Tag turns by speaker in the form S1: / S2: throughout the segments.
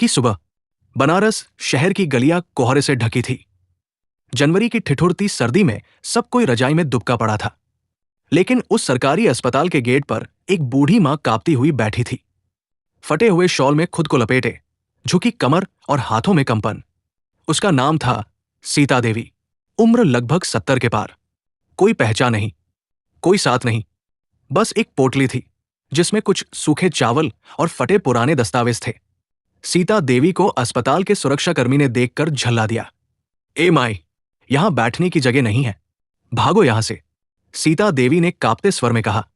S1: की सुबह बनारस शहर की गलियां कोहरे से ढकी थी। जनवरी की ठिठुरती सर्दी में सब कोई रजाई में दुबका पड़ा था। लेकिन उस सरकारी अस्पताल के गेट पर एक बूढ़ी मां कांपती हुई बैठी थी, फटे हुए शॉल में खुद को लपेटे, झुकी कमर और हाथों में कंपन। उसका नाम था सीता देवी। उम्र लगभग 70 के पार। कोई पहचान नहीं, कोई साथ नहीं, बस एक पोटली थी जिसमें कुछ सूखे चावल और फटे पुराने दस्तावेज थे। सीता देवी को अस्पताल के सुरक्षाकर्मी ने देखकर झल्ला दिया। ए माई, यहां बैठने की जगह नहीं है, भागो यहां से। सीता देवी ने कांपते स्वर में कहा,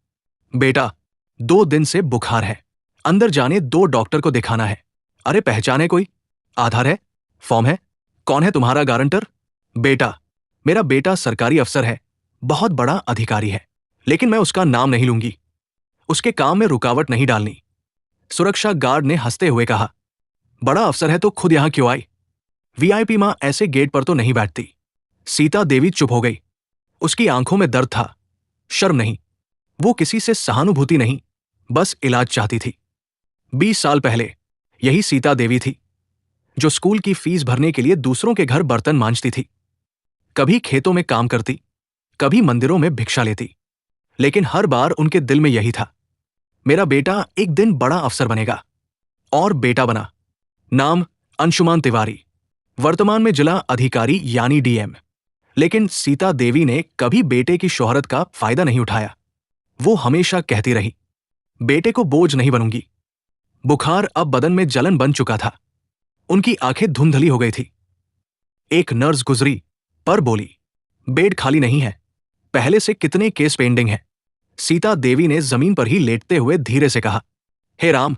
S1: बेटा 2 दिन से बुखार है, अंदर जाने 2 डॉक्टर को दिखाना है। अरे पहचाने कोई? आधार है? फॉर्म है? कौन है तुम्हारा गारंटर? बेटा, मेरा बेटा सरकारी अफसर है, बहुत बड़ा अधिकारी है, लेकिन मैं उसका नाम नहीं लूंगी। उसके काम में रुकावट नहीं डालनी। सुरक्षा गार्ड ने हंसते हुए कहा, बड़ा अफसर है तो खुद यहां क्यों आई? वीआईपी मां ऐसे गेट पर तो नहीं बैठती। सीता देवी चुप हो गई। उसकी आंखों में दर्द था, शर्म नहीं। वो किसी से सहानुभूति नहीं, बस इलाज चाहती थी। 20 साल पहले यही सीता देवी थी जो स्कूल की फीस भरने के लिए दूसरों के घर बर्तन मांजती थी। कभी खेतों में काम करती, कभी मंदिरों में भिक्षा लेती, लेकिन हर बार उनके दिल में यही था, मेरा बेटा एक दिन बड़ा अफसर बनेगा। और बेटा बना। नाम अंशुमान तिवारी, वर्तमान में जिला अधिकारी यानी डीएम। लेकिन सीता देवी ने कभी बेटे की शोहरत का फायदा नहीं उठाया। वो हमेशा कहती रही, बेटे को बोझ नहीं बनूंगी। बुखार अब बदन में जलन बन चुका था। उनकी आंखें धुंधली हो गई थी। एक नर्स गुजरी पर बोली, बेड खाली नहीं है, पहले से कितने केस पेंडिंग हैं। सीता देवी ने जमीन पर ही लेटते हुए धीरे से कहा, हे राम,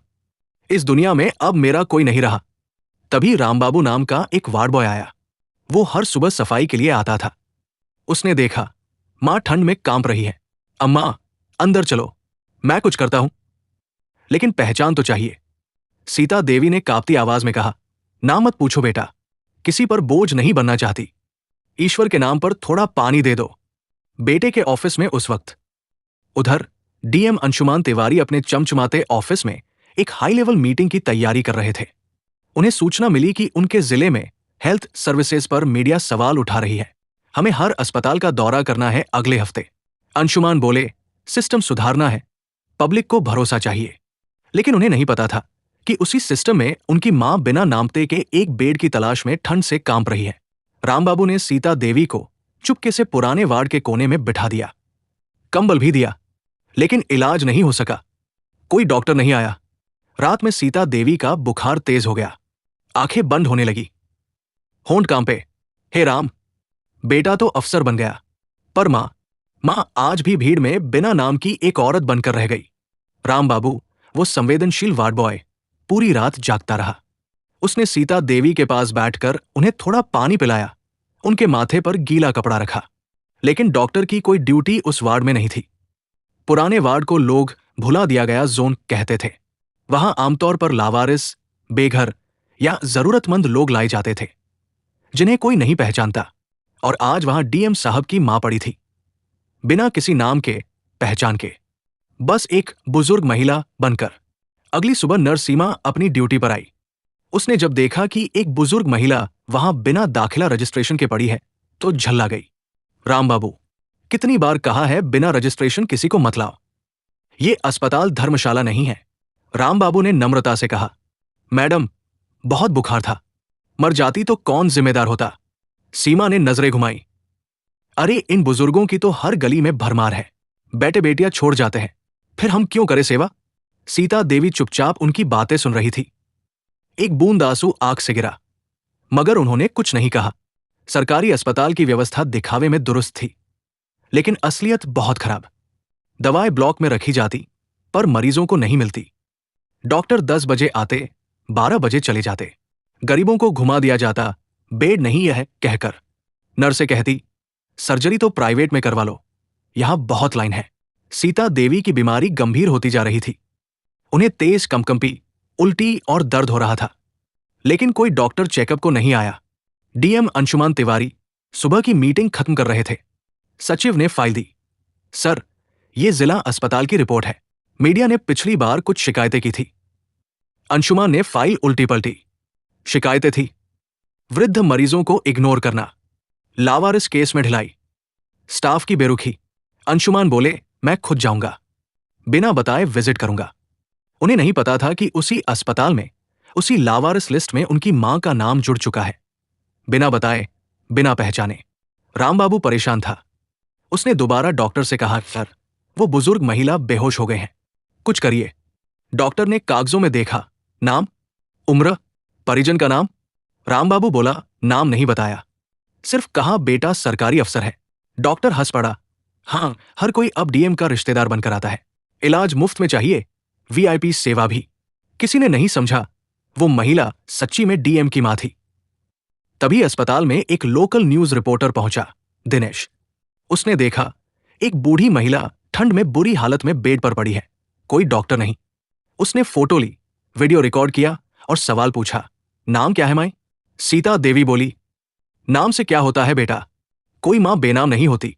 S1: इस दुनिया में अब मेरा कोई नहीं रहा। तभी रामबाबू नाम का एक वार्ड बॉय आया। वो हर सुबह सफाई के लिए आता था। उसने देखा मां ठंड में कांप रही है। अम्मा, अंदर चलो, मैं कुछ करता हूं। लेकिन पहचान तो चाहिए। सीता देवी ने कांपती आवाज में कहा, नाम मत पूछो बेटा, किसी पर बोझ नहीं बनना चाहती। ईश्वर के नाम पर थोड़ा पानी दे दो। बेटे के ऑफिस में उस वक्त उधर डीएम अंशुमान तिवारी अपने चमचमाते ऑफिस में एक हाई लेवल मीटिंग की तैयारी कर रहे थे। उन्हें सूचना मिली कि उनके जिले में हेल्थ सर्विसेज पर मीडिया सवाल उठा रही है। हमें हर अस्पताल का दौरा करना है अगले हफ्ते। अंशुमान बोले, सिस्टम सुधारना है, पब्लिक को भरोसा चाहिए। लेकिन उन्हें नहीं पता था कि उसी सिस्टम में उनकी मां बिना नामते के एक बेड की तलाश में ठंड से कांप रही है। रामबाबू ने सीता देवी को चुपके से पुराने वार्ड के कोने में बिठा दिया, कंबल भी दिया, लेकिन इलाज नहीं हो सका। कोई डॉक्टर नहीं आया। रात में सीता देवी का बुखार तेज हो गया, आंखें बंद होने लगी, होंठ कांपे। हे राम, बेटा तो अफसर बन गया, पर मां आज भी भीड़ में बिना नाम की एक औरत बनकर रह गई। रामबाबू, वो संवेदनशील वार्ड बॉय, पूरी रात जागता रहा। उसने सीता देवी के पास बैठकर उन्हें थोड़ा पानी पिलाया, उनके माथे पर गीला कपड़ा रखा। लेकिन डॉक्टर की कोई ड्यूटी उस वार्ड में नहीं थी। पुराने वार्ड को लोग भुला दिया गया जोन कहते थे। वहां आमतौर पर लावारिस, बेघर या जरूरतमंद लोग लाए जाते थे जिन्हें कोई नहीं पहचानता। और आज वहां डीएम साहब की मां पड़ी थी, बिना किसी नाम के, पहचान के, बस एक बुजुर्ग महिला बनकर। अगली सुबह नर्स सीमा अपनी ड्यूटी पर आई। उसने जब देखा कि एक बुजुर्ग महिला वहां बिना दाखिला रजिस्ट्रेशन के पड़ी है तो झल्ला गई। रामबाबू, कितनी बार कहा है बिना रजिस्ट्रेशन किसी को मत लाओ। ये अस्पताल धर्मशाला नहीं है। रामबाबू ने नम्रता से कहा, मैडम, बहुत बुखार था, मर जाती तो कौन जिम्मेदार होता। सीमा ने नजरें घुमाई। अरे इन बुजुर्गों की तो हर गली में भरमार है, बेटे बेटियां छोड़ जाते हैं, फिर हम क्यों करें सेवा। सीता देवी चुपचाप उनकी बातें सुन रही थी। एक बूंद आंसू आंख से गिरा, मगर उन्होंने कुछ नहीं कहा। सरकारी अस्पताल की व्यवस्था दिखावे में दुरुस्त थी, लेकिन असलियत बहुत खराब। दवाएं ब्लॉक में रखी जाती, पर मरीजों को नहीं मिलती। डॉक्टर 10 बजे आते, 12 बजे चले जाते। गरीबों को घुमा दिया जाता, बेड नहीं है कहकर। नर्सें कहती, सर्जरी तो प्राइवेट में करवा लो, यहां बहुत लाइन है। सीता देवी की बीमारी गंभीर होती जा रही थी। उन्हें तेज कंपकंपी, उल्टी और दर्द हो रहा था, लेकिन कोई डॉक्टर चेकअप को नहीं आया। डीएम अंशुमान तिवारी सुबह की मीटिंग खत्म कर रहे थे। सचिव ने फाइल दी। सर, यह जिला अस्पताल की रिपोर्ट है। मीडिया ने पिछली बार कुछ शिकायतें की थी। अंशुमान ने फाइल उल्टी पलटी। शिकायतें थी, वृद्ध मरीजों को इग्नोर करना, लावारिस केस में ढिलाई, स्टाफ की बेरुखी। अंशुमान बोले, मैं खुद जाऊंगा, बिना बताए विजिट करूंगा। उन्हें नहीं पता था कि उसी अस्पताल में, उसी लावारिस लिस्ट में उनकी मां का नाम जुड़ चुका है। बिना बताए, बिना पहचाने। रामबाबू परेशान था। उसने दोबारा डॉक्टर से कहा, सर, वो बुजुर्ग महिला बेहोश हो गए हैं, कुछ करिए। डॉक्टर ने कागजों में देखा, नाम, उम्र, परिजन का नाम। रामबाबू बोला, नाम नहीं बताया, सिर्फ कहा बेटा सरकारी अफसर है। डॉक्टर हंस पड़ा, हाँ, हर कोई अब डीएम का रिश्तेदार बनकर आता है, इलाज मुफ्त में चाहिए, वीआईपी सेवा भी। किसी ने नहीं समझा वो महिला सच्ची में डीएम की मां थी। तभी अस्पताल में एक लोकल न्यूज रिपोर्टर पहुंचा, दिनेश। उसने देखा एक बूढ़ी महिला ठंड में बुरी हालत में बेड पर पड़ी है, कोई डॉक्टर नहीं। उसने फोटो ली, वीडियो रिकॉर्ड किया और सवाल पूछा, नाम क्या है माई? सीता देवी बोली, नाम से क्या होता है बेटा, कोई मां बेनाम नहीं होती,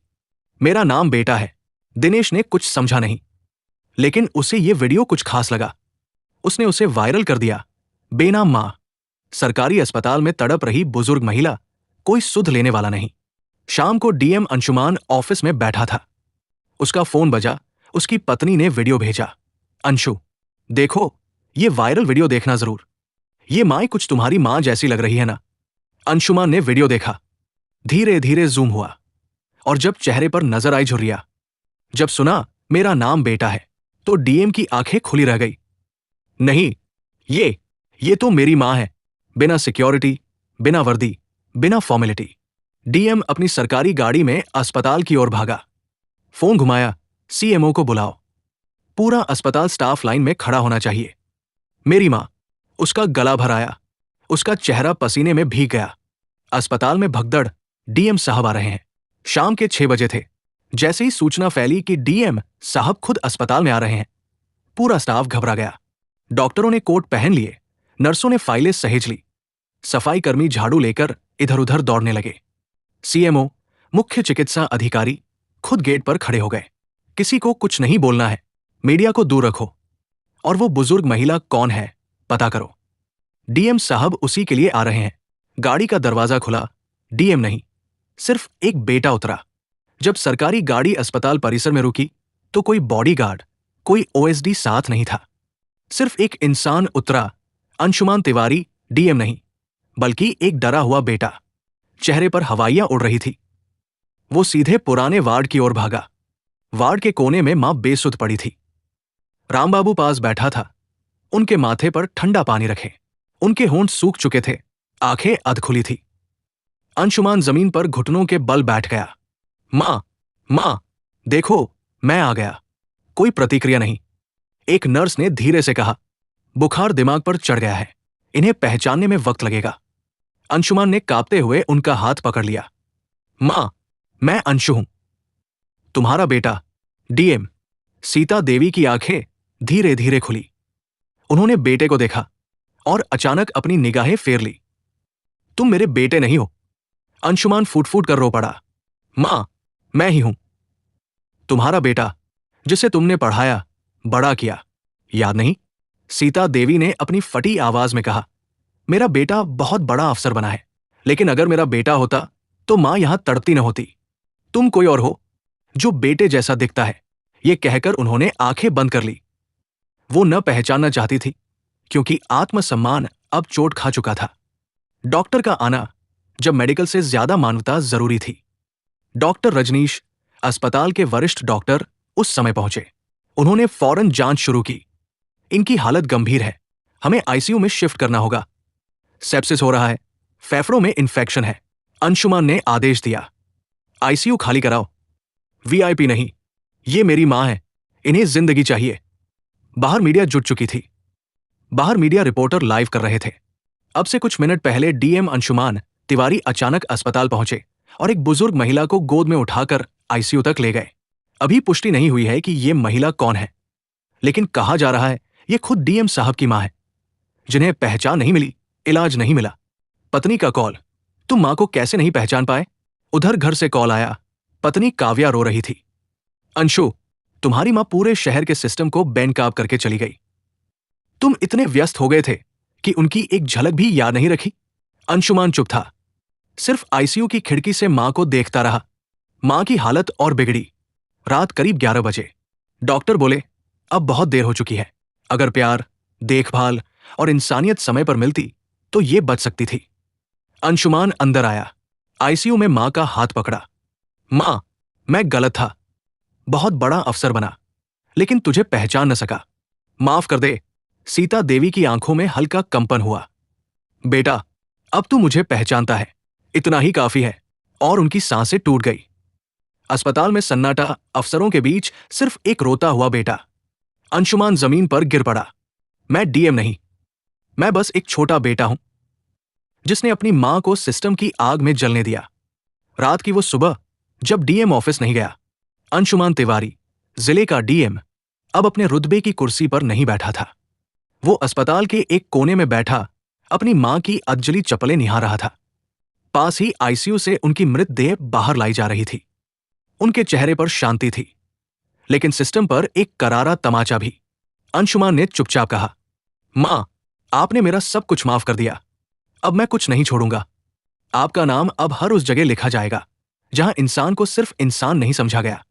S1: मेरा नाम बेटा है। दिनेश ने कुछ समझा नहीं, लेकिन उसे यह वीडियो कुछ खास लगा। उसने उसे वायरल कर दिया। बेनाम मां, सरकारी अस्पताल में तड़प रही बुजुर्ग महिला, कोई सुध लेने वाला नहीं। शाम को डीएम अंशुमान ऑफिस में बैठा था। उसका फोन बजा, उसकी पत्नी ने वीडियो भेजा, अंशु, देखो, ये वायरल वीडियो देखना जरूर, ये मां कुछ तुम्हारी मां जैसी लग रही है ना। अंशुमान ने वीडियो देखा, धीरे धीरे जूम हुआ, और जब चेहरे पर नजर आई झुर्रिया, जब सुना मेरा नाम बेटा है, तो डीएम की आंखें खुली रह गई। नहीं, ये तो मेरी मां है, बिना सिक्योरिटी, बिना वर्दी, बिना फॉर्मेलिटी। डीएम अपनी सरकारी गाड़ी में अस्पताल की ओर भागा। फोन घुमाया, सीएमओ को बुलाओ, पूरा अस्पताल स्टाफ लाइन में खड़ा होना चाहिए। मेरी मां। उसका गला भर आया, उसका चेहरा पसीने में भीग गया। अस्पताल में भगदड़, डीएम साहब आ रहे हैं। शाम के 6 बजे थे। जैसे ही सूचना फैली कि डीएम साहब खुद अस्पताल में आ रहे हैं, पूरा स्टाफ घबरा गया। डॉक्टरों ने कोट पहन लिए, नर्सों ने फाइलें सहेज ली, सफाई कर्मी झाड़ू लेकर इधर उधर दौड़ने लगे। सीएमओ, मुख्य चिकित्सा अधिकारी खुद गेट पर खड़े हो गए। किसी को कुछ नहीं बोलना है, मीडिया को दूर रखो, और वो बुजुर्ग महिला कौन है पता करो। डीएम साहब उसी के लिए आ रहे हैं। गाड़ी का दरवाजा खुला, डीएम नहीं, सिर्फ एक बेटा उतरा। जब सरकारी गाड़ी अस्पताल परिसर में रुकी, तो कोई बॉडीगार्ड, कोई ओएसडी साथ नहीं था। सिर्फ एक इंसान उतरा, अंशुमान तिवारी, डीएम नहीं, बल्कि एक डरा हुआ बेटा। चेहरे पर हवाइयां उड़ रही थी। वो सीधे पुराने वार्ड की ओर भागा। वार्ड के कोने में मां बेसुध पड़ी थी। रामबाबू पास बैठा था, उनके माथे पर ठंडा पानी रखे। उनके होंठ सूख चुके थे, आंखें अधखुली थी। अंशुमान जमीन पर घुटनों के बल बैठ गया। मां, देखो, मैं आ गया। कोई प्रतिक्रिया नहीं। एक नर्स ने धीरे से कहा, बुखार दिमाग पर चढ़ गया है, इन्हें पहचानने में वक्त लगेगा। अंशुमान ने कांपते हुए उनका हाथ पकड़ लिया। मां, मैं अंशु हूं, तुम्हारा बेटा, डीएम। सीता देवी की आंखें धीरे धीरे खुली। उन्होंने बेटे को देखा और अचानक अपनी निगाहें फेर ली। तुम मेरे बेटे नहीं हो। अंशुमान फूट फूट कर रो पड़ा। मां, मैं ही हूं, तुम्हारा बेटा, जिसे तुमने पढ़ाया, बड़ा किया, याद नहीं? सीता देवी ने अपनी फटी आवाज में कहा, मेरा बेटा बहुत बड़ा अफसर बना है, लेकिन अगर मेरा बेटा होता तो मां यहां तड़पती न होती। तुम कोई और हो, जो बेटे जैसा दिखता है। यह कहकर उन्होंने आंखें बंद कर ली। वो न पहचानना चाहती थी, क्योंकि आत्मसम्मान अब चोट खा चुका था। डॉक्टर का आना, जब मेडिकल से ज्यादा मानवता जरूरी थी। डॉक्टर रजनीश, अस्पताल के वरिष्ठ डॉक्टर, उस समय पहुंचे। उन्होंने फौरन जांच शुरू की। इनकी हालत गंभीर है, हमें आईसीयू में शिफ्ट करना होगा। सेप्सिस हो रहा है, फेफड़ों में इन्फेक्शन है। अंशुमान ने आदेश दिया, आईसीयू खाली कराओ। वीआईपी नहीं, ये मेरी मां है, इन्हें जिंदगी चाहिए। बाहर मीडिया जुट चुकी थी। बाहर मीडिया रिपोर्टर लाइव कर रहे थे। अब से कुछ मिनट पहले डीएम अंशुमान तिवारी अचानक अस्पताल पहुंचे और एक बुजुर्ग महिला को गोद में उठाकर आईसीयू तक ले गए। अभी पुष्टि नहीं हुई है कि ये महिला कौन है, लेकिन कहा जा रहा है ये खुद डीएम साहब की मां है, जिन्हें पहचान नहीं मिली, इलाज नहीं मिला। पत्नी का कॉल, तुम मां को कैसे नहीं पहचान पाए? उधर घर से कॉल आया, पत्नी काव्या रो रही थी। अंशु, तुम्हारी मां पूरे शहर के सिस्टम को बेनकाब करके चली गई। तुम इतने व्यस्त हो गए थे कि उनकी एक झलक भी याद नहीं रखी? अंशुमान चुप था, सिर्फ आईसीयू की खिड़की से मां को देखता रहा। मां की हालत और बिगड़ी। रात करीब 11 बजे डॉक्टर बोले, अब बहुत देर हो चुकी है। अगर प्यार, देखभाल और इंसानियत समय पर मिलती तो ये बच सकती थी। अंशुमान अंदर आया, आईसीयू में मां का हाथ पकड़ा। मां, मैं गलत था, बहुत बड़ा अफसर बना, लेकिन तुझे पहचान न सका। माफ कर दे। सीता देवी की आंखों में हल्का कंपन हुआ। बेटा, अब तू मुझे पहचानता है, इतना ही काफी है। और उनकी सांसें टूट गई। अस्पताल में सन्नाटा, अफसरों के बीच सिर्फ एक रोता हुआ बेटा। अंशुमान जमीन पर गिर पड़ा। मैं डीएम नहीं, मैं बस एक छोटा बेटा हूं, जिसने अपनी मां को सिस्टम की आग में जलने दिया। रात की वो सुबह, जब डीएम ऑफिस नहीं गया, अंशुमान तिवारी, जिले का डीएम, अब अपने रुतबे की कुर्सी पर नहीं बैठा था। वो अस्पताल के एक कोने में बैठा अपनी मां की अधजली चप्पलें निहार रहा था। पास ही आईसीयू से उनकी मृतदेह बाहर लाई जा रही थी। उनके चेहरे पर शांति थी, लेकिन सिस्टम पर एक करारा तमाचा भी। अंशुमान ने चुपचाप कहा, मां, आपने मेरा सब कुछ माफ कर दिया, अब मैं कुछ नहीं छोड़ूंगा। आपका नाम अब हर उस जगह लिखा जाएगा जहां इंसान को सिर्फ इंसान नहीं समझा गया।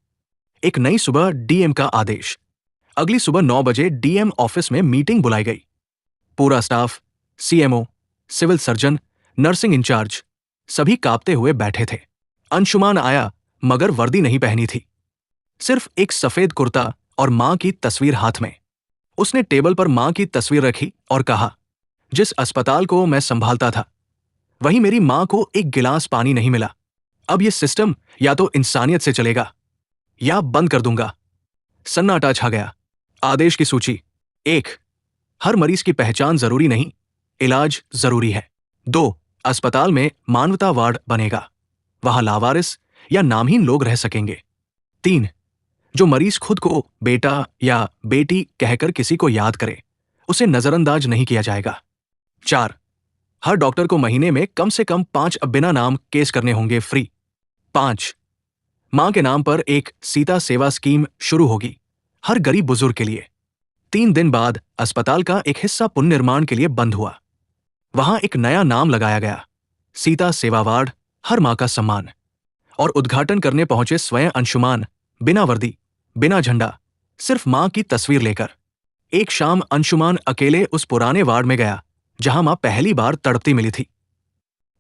S1: एक नई सुबह, डीएम का आदेश। अगली सुबह 9 बजे डीएम ऑफिस में मीटिंग बुलाई गई। पूरा staff, CMO, civil surgeon, nursing in charge, सभी कांपते हुए बैठे थे। अंशुमान आया, मगर वर्दी नहीं पहनी थी, सिर्फ एक सफेद कुर्ता और मां की तस्वीर हाथ में। उसने टेबल पर मां की तस्वीर रखी और कहा, जिस अस्पताल को मैं संभालता था, वहीं मेरी मां को एक गिलास पानी नहीं मिला। अब यह सिस्टम या तो इंसानियत से चलेगा या बंद कर दूंगा। सन्नाटा छा गया। आदेश की सूची। 1, हर मरीज की पहचान जरूरी नहीं, इलाज जरूरी है। 2, अस्पताल में मानवता वार्ड बनेगा, वहां लावारिस या नामहीन लोग रह सकेंगे। 3, जो मरीज खुद को बेटा या बेटी कहकर किसी को याद करे, उसे नजरअंदाज नहीं किया जाएगा। 4, हर डॉक्टर को महीने में कम से कम 5 बिना नाम केस करने होंगे फ्री। 5, मां के नाम पर एक सीता सेवा स्कीम शुरू होगी, हर गरीब बुजुर्ग के लिए। 3 दिन बाद अस्पताल का एक हिस्सा पुनर्निर्माण के लिए बंद हुआ। वहां एक नया नाम लगाया गया, सीता सेवा वार्ड, हर मां का सम्मान। और उद्घाटन करने पहुंचे स्वयं अंशुमान, बिना वर्दी, बिना झंडा, सिर्फ मां की तस्वीर लेकर। एक शाम अंशुमान अकेले उस पुराने वार्ड में गया जहां मां पहली बार तड़पती मिली थी।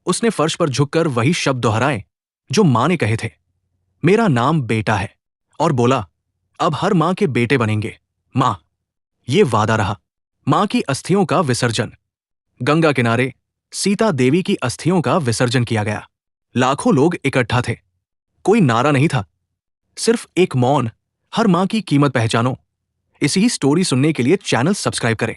S1: उसने फर्श पर झुककर वही शब्द दोहराए जो मां ने कहे थे, मेरा नाम बेटा है। और बोला, अब हर मां के बेटे बनेंगे। मां, ये वादा रहा। मां की अस्थियों का विसर्जन। गंगा किनारे सीता देवी की अस्थियों का विसर्जन किया गया। लाखों लोग इकट्ठा थे। कोई नारा नहीं था, सिर्फ एक मौन, हर मां की कीमत पहचानो। इसी स्टोरी सुनने के लिए चैनल सब्सक्राइब करें।